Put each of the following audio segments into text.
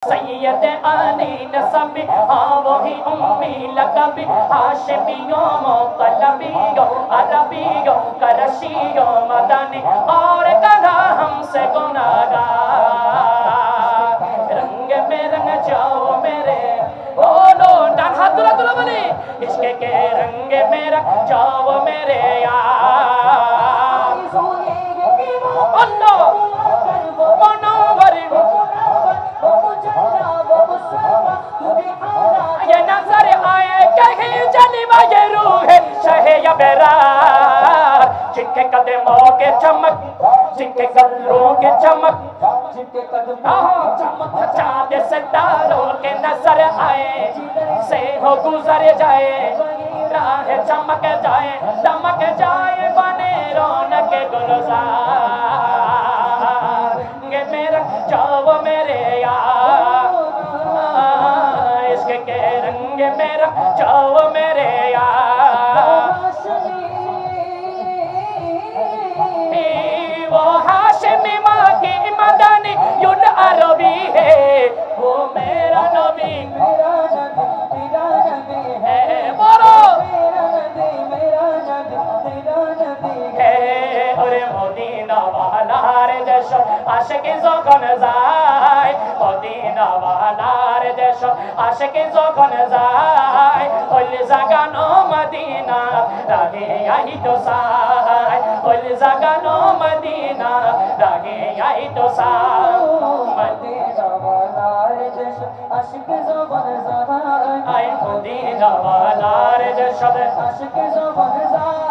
سید علی نسبی ہاں وہی امی لقبی ہاشمیوں مطلبیوں عربیوں کرشیوں مدنی اور کہا ہم سے گناہگار رنگ میں رنگ جاؤ میرے بولو ڈان ہاتھ دلہ دلہ بلی عشق کے رنگ میں رنگ جاؤ میرے یار اللہ منور یہ نظر آئے کہیں جلوہ یہ روح شہ یا بیرار جن کے قدموں کے چمک جن کے قدروں کے چمک چاند ستاروں کے نظر آئے سے ہو گزر جائے راہ چمک جائے دمک جائے بنے رونق گلزار میرا جاؤ میرے یار عشق کے رنگ میرا جاؤ میرے یار وہ ہاشمی ماں کی مدنی یون عربی ہے وہ میرا نبی ہے بولو ہے اور مدینہ والا رے جشو عاشقی زوکن زائے مدینہ والا رے جشو عاشقی زوکن زائے قل زگانو مدینہ راگی آئی تو سائے قل زگانو مدینہ راگی آئی تو سائے مدینہ والا رے جشو عاشقی زوکن زائے آئی مدینہ والا رے جشو عاشقی زوکن زائے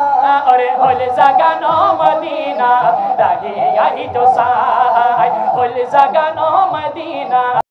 اور قل زگانو مدینہ راگی آئی تو سائے قل زگانو مدینہ